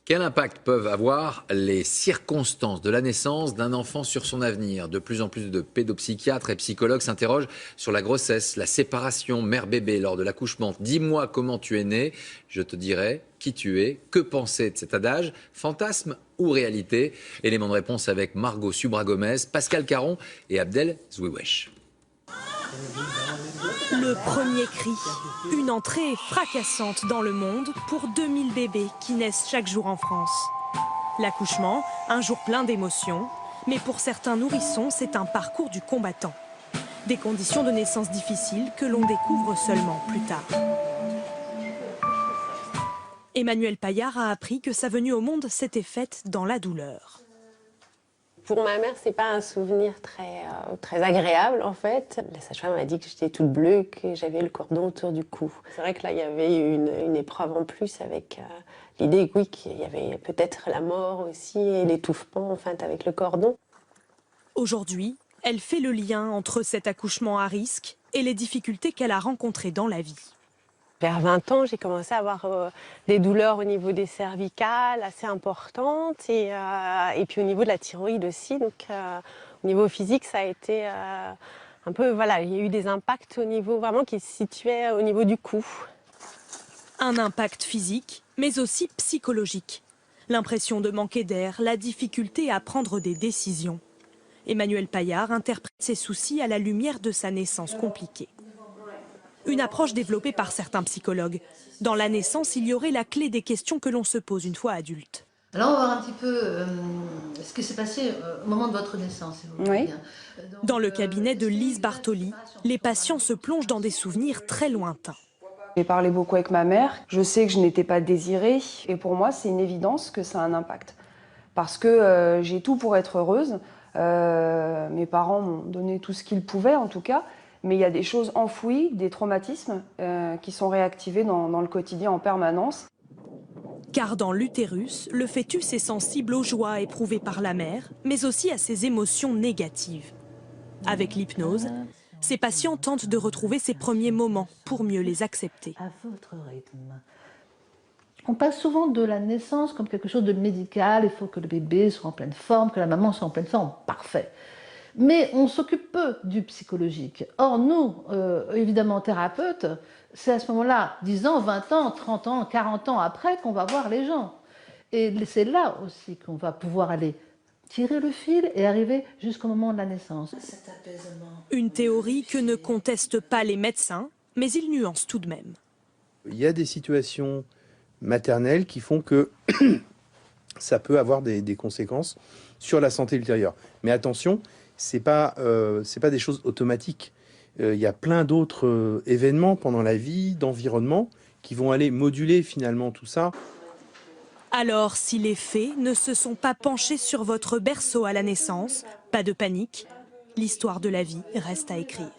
Quel impact peuvent avoir les circonstances de la naissance d'un enfant sur son avenir? De plus en plus de pédopsychiatres et psychologues s'interrogent sur la grossesse, la séparation mère-bébé lors de l'accouchement. Dis-moi comment tu es né, je te dirai qui tu es, que penser de cet adage, fantasme ou réalité? Élément de réponse avec Margot Subra-Gomez, Pascal Caron et Abdel Zouiwesh. Le premier cri, une entrée fracassante dans le monde pour 2000 bébés qui naissent chaque jour en France. L'accouchement, un jour plein d'émotions, mais pour certains nourrissons, c'est un parcours du combattant. Des conditions de naissance difficiles que l'on découvre seulement plus tard. Emmanuel Paillard a appris que sa venue au monde s'était faite dans la douleur. Pour ma mère, c'est pas un souvenir très agréable en fait. La sage-femme m'a dit que j'étais toute bleue, que j'avais le cordon autour du cou. C'est vrai que là, il y avait une épreuve en plus avec l'idée, oui, qu'il y avait peut-être la mort aussi et l'étouffement en fait avec le cordon. Aujourd'hui, elle fait le lien entre cet accouchement à risque et les difficultés qu'elle a rencontrées dans la vie. Vers 20 ans, j'ai commencé à avoir des douleurs au niveau des cervicales assez importantes et puis au niveau de la thyroïde aussi. Donc au niveau physique, ça a été un peu, voilà, il y a eu des impacts au niveau vraiment qui se situaient au niveau du cou. Un impact physique, mais aussi psychologique. L'impression de manquer d'air, la difficulté à prendre des décisions. Emmanuel Paillard interprète ses soucis à la lumière de sa naissance compliquée. Une approche développée par certains psychologues. Dans la naissance, il y aurait la clé des questions que l'on se pose une fois adulte. Alors on va voir un petit peu ce qui s'est passé au moment de votre naissance. Si vous voulez bien. Donc, dans le cabinet de Lise Bartoli, les patients se plongent dans des souvenirs très lointains. J'ai parlé beaucoup avec ma mère. Je sais que je n'étais pas désirée. Et pour moi, c'est une évidence que ça a un impact. Parce que j'ai tout pour être heureuse. Mes parents m'ont donné tout ce qu'ils pouvaient, en tout cas. Mais il y a des choses enfouies, des traumatismes qui sont réactivés dans le quotidien en permanence. Car dans l'utérus, le fœtus est sensible aux joies éprouvées par la mère, mais aussi à ses émotions négatives. Avec l'hypnose, ces patients tentent de retrouver ces premiers moments pour mieux les accepter. à votre rythme. On passe souvent de la naissance comme quelque chose de médical. Il faut que le bébé soit en pleine forme, que la maman soit en pleine forme. Parfait. Mais on s'occupe peu du psychologique. Or, nous, évidemment, thérapeutes, c'est à ce moment-là, 10 ans, 20 ans, 30 ans, 40 ans après qu'on va voir les gens. Et c'est là aussi qu'on va pouvoir aller tirer le fil et arriver jusqu'au moment de la naissance. Cet apaisement. Une théorie que ne contestent pas les médecins, mais ils nuancent tout de même. Il y a des situations maternelles qui font que ça peut avoir des conséquences sur la santé ultérieure. Mais attention, c'est pas des choses automatiques. Il y a plein d'autres événements pendant la vie, d'environnement, qui vont aller moduler finalement tout ça. Alors, si les fées ne se sont pas penchés sur votre berceau à la naissance, pas de panique, l'histoire de la vie reste à écrire.